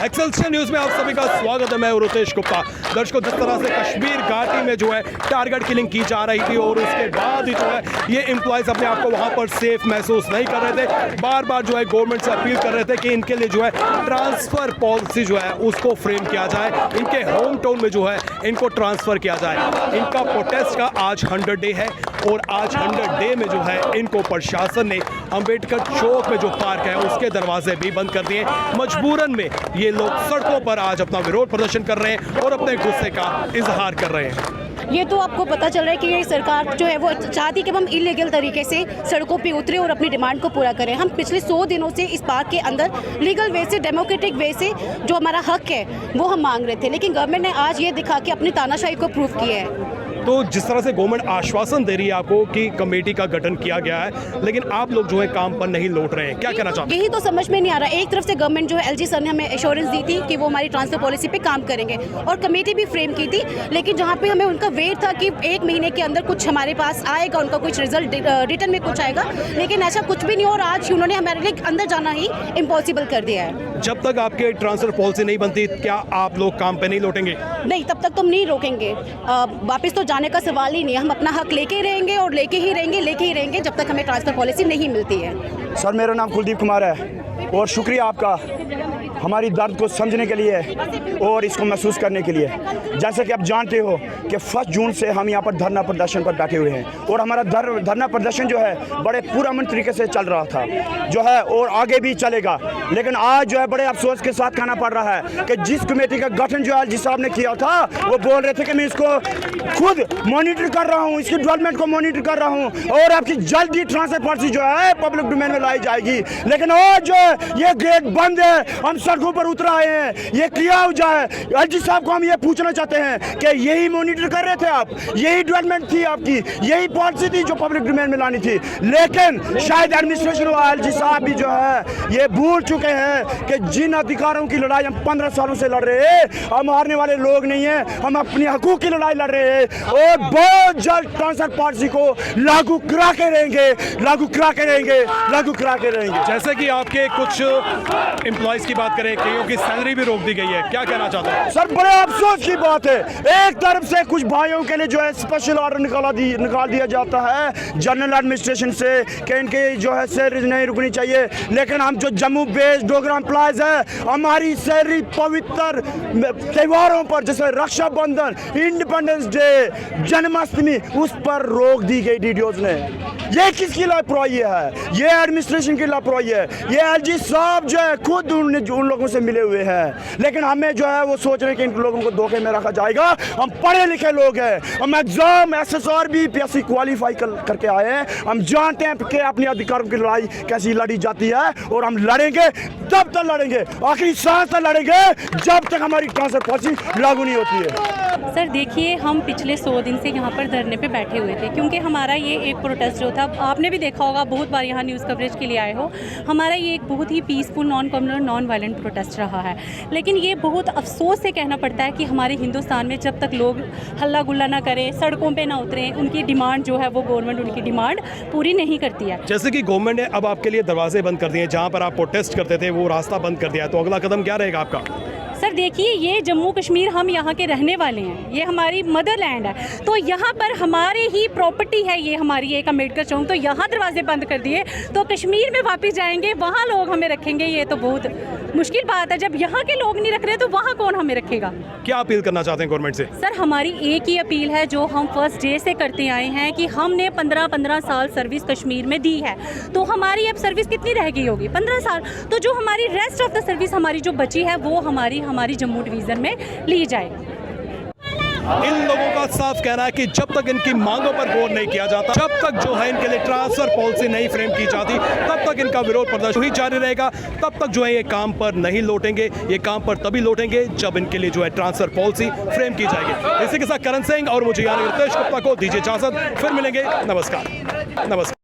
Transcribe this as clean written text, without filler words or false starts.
Excelsior news में आप सभी का स्वागत है। मैं रुतेश गुप्ता। दर्शकों, जिस तरह से कश्मीर घाटी में जो है टारगेट किलिंग की जा रही थी और उसके बाद ही जो है ये एम्प्लॉयज अपने आप को वहां पर सेफ महसूस नहीं कर रहे थे, बार बार जो है गवर्नमेंट से अपील कर रहे थे कि इनके लिए जो है ट्रांसफर पॉलिसी जो है उसको फ्रेम किया जाए, इनके होम टाउन में जो है इनको ट्रांसफर किया जाए। इनका प्रोटेस्ट का आज 100 डे है और आज 100 डे में जो है इनको प्रशासन ने अंबेडकर चौक में जो पार्क है उसके दरवाजे भी बंद कर दिए। मजबूरन में ये लोग सड़कों पर आज अपना विरोध प्रदर्शन कर रहे हैं और अपने गुस्से का इजहार कर रहे हैं। ये तो आपको पता चल रहा है कि ये सरकार जो है वो चाहती है कि हम इलीगल तरीके से सड़कों पे उतरे और अपनी डिमांड को पूरा करें। हम पिछले 100 दिनों से इस पार्क के अंदर लीगल वे से, डेमोक्रेटिक वे से जो हमारा हक है वो हम मांग रहे थे, लेकिन गवर्नमेंट ने आज ये दिखा के अपनी तानाशाही को प्रूव किया है। तो जिस तरह से गवर्नमेंट आश्वासन दे रही है आपको कि कमेटी का गठन किया गया है, लेकिन आप लोग जो है काम पर नहीं लौट रहे हैं, क्या कहना चाहते हैं? यही तो समझ में नहीं आ रहा। एक तरफ से गवर्नमेंट जो है एलजी सर ने हमें एश्योरेंस दी थी कि वो हमारी ट्रांसफर पॉलिसी पे काम करेंगे और कमेटी भी फ्रेम की थी, लेकिन जहाँ पे हमें उनका वेट था कि 1 महीने के अंदर कुछ हमारे पास आएगा, उनका कुछ रिजल्ट रिटर्न में कुछ आएगा, लेकिन ऐसा कुछ भी नहीं और आज उन्होंने हमारे लिए अंदर जाना ही इम्पॉसिबल कर दिया है। जब तक आपके ट्रांसफर पॉलिसी नहीं बनती, क्या आप लोग काम पे नहीं लौटेंगे? नहीं, तब तक तुम नहीं रोकेंगे। वापस तो जाने का सवाल ही नहीं है। हम अपना हक लेके ही रहेंगे और लेके ही रहेंगे जब तक हमें ट्रांसफर पॉलिसी नहीं मिलती है। सर, मेरा नाम कुलदीप कुमार है और शुक्रिया आपका हमारी दर्द को समझने के लिए और इसको महसूस करने के लिए। जैसे कि आप जानते हो कि 1 जून से हम यहाँ पर धरना प्रदर्शन पर बैठे हुए हैं और हमारा धरना प्रदर्शन जो है बड़े पुरअमन तरीके से चल रहा था जो है और आगे भी चलेगा, लेकिन आज जो है बड़े अफसोस के साथ कहना पड़ रहा है कि जिस कमेटी का गठन जो एलजी साहब ने किया था वो बोल रहे थे कि मैं इसको खुद मॉनिटर कर रहा हूँ, इसकी डेवलपमेंट को मॉनिटर कर रहा हूँ और आपकी जल्द ही ट्रांसफर पॉलिसी जो है पब्लिक डोमेन में लाई जाएगी। लेकिन आज जो है ये गेट बंद है, हम सड़कों पर उतर आए हैं, ये किया हो जाए। एलजी साहब को हम ये पूछना चाहते हैं कि यही मॉनिटर कर रहे थे आप, यही डेवलपमेंट थी आपकी, यही पॉलिसी थी जो पब्लिक डोमेन में लानी थी, लेकिन शायद एडमिनिस्ट्रेशन और एलजी साहब भी जो है ये भूल चुके हैं कि जिन अधिकारों की लड़ाई हम 15 सालों से लड़ रहे हैं, हम हारने वाले लोग नहीं हैं, हम अपनी हकूक की लड़ाई लड़ रहे हैं और बहुत जल्द ट्रांसफर पॉलिसी को लागू करा के रहेंगे, लागू करा के रहेंगे, लागू करा के रहेंगे। जैसे कि आपके कुछ एम्प्लॉयज की बात करें, कईयों की सैलरी भी रोक दी गई है, क्या कहना चाहते हैं? सर, बड़े अफसोस की बात है, एक तरफ से कुछ भाइयों के लिए जो है स्पेशल ऑर्डर निकाल दिया जाता है जनरल एडमिनिस्ट्रेशन से कि इनके जो है सैलरी नहीं रुकनी चाहिए, लेकिन हम जो जम्मू बेस्ड डोगरा एम्प्लॉयज है हमारी सैलरी पवित्र त्योहारों पर जैसे रक्षाबंधन, इंडिपेंडेंस डे, जन्माष्टमी, उस पर रोक दी गई डीडीओज ने। ये किसकी लापरवाही है? ये एडमिनिस्ट्रेशन की लापरवाही है। ये एलजी साहब जो है खुद उन लोगों से मिले हुए हैं, लेकिन हमें जो है वो सोच रहे हैं कि इन लोगों को धोखे में रखा जाएगा। हम पढ़े लिखे लोग हैं, हम एग्जाम SSR भी PSC क्वालिफाई करके आए हैं, हम जानते हैं कि अपने अधिकारों की लड़ाई कैसी लड़ी जाती है और हम लड़ेंगे, तब तक लड़ेंगे, आखिरी सांस तक लड़ेंगे जब तक हमारी ट्रांसफर पॉलिसी लागू नहीं होती है। सर देखिए, हम पिछले 100 दिन से यहाँ पर धरने पे बैठे हुए थे क्योंकि हमारा ये एक प्रोटेस्ट जो था, आपने भी देखा होगा, बहुत बार यहाँ न्यूज़ कवरेज के लिए आए हो, हमारा ये एक बहुत ही peaceful, non communal, non violent protest रहा है। लेकिन ये बहुत अफसोस से कहना पड़ता है कि हमारे हिंदुस्तान में जब तक लोग हल्ला गुल्ला ना करें, सड़कों पर ना उतरें, उनकी डिमांड जो है वो गवर्नमेंट उनकी डिमांड पूरी नहीं करती है। जैसे कि गवर्नमेंट ने अब आपके लिए दरवाजे बंद कर दिए, जहाँ पर आप प्रोटेस्ट करते थे वो रास्ता बंद कर दिया, तो अगला कदम क्या रहेगा आपका? सर देखिए, ये जम्मू कश्मीर, हम यहाँ के रहने वाले हैं, ये हमारी मदरलैंड है, तो यहाँ पर हमारी ही प्रॉपर्टी है, ये हमारी एक अम्बेडकर चौक, तो यहाँ दरवाजे बंद कर दिए तो कश्मीर में वापस जाएंगे, वहाँ लोग हमें रखेंगे, ये तो बहुत मुश्किल बात है। जब यहाँ के लोग नहीं रख रहे तो वहाँ कौन हमें रखेगा? क्या अपील करना चाहते हैं गवर्नमेंट से? सर हमारी एक ही अपील है जो हम फर्स्ट डे से करते आए हैं कि हमने 15 साल सर्विस कश्मीर में दी है, तो हमारी अब सर्विस कितनी रह गई होगी? 15 साल। तो जो हमारी रेस्ट ऑफ द सर्विस हमारी जो बची है वो हमारी जम्मू डिवीज़न में ली जाए। इन लोगों का साफ कहना है कि जब तक इनकी मांगों पर गौर नहीं किया जाता, जब तक जो है इनके लिए ट्रांसफर पॉलिसी नहीं फ्रेम की जाती, तब तक इनका विरोध प्रदर्शन ही जारी रहेगा, तब तक जो है ये काम पर नहीं लौटेंगे। ये काम पर तभी लौटेंगे जब इनके लिए जो है ट्रांसफर पॉलिसी फ्रेम की जाएगी। इसी के साथ करण सिंह और मुझे यानी रितेश गुप्ता को दीजिए इजाजत, फिर मिलेंगे। नमस्कार।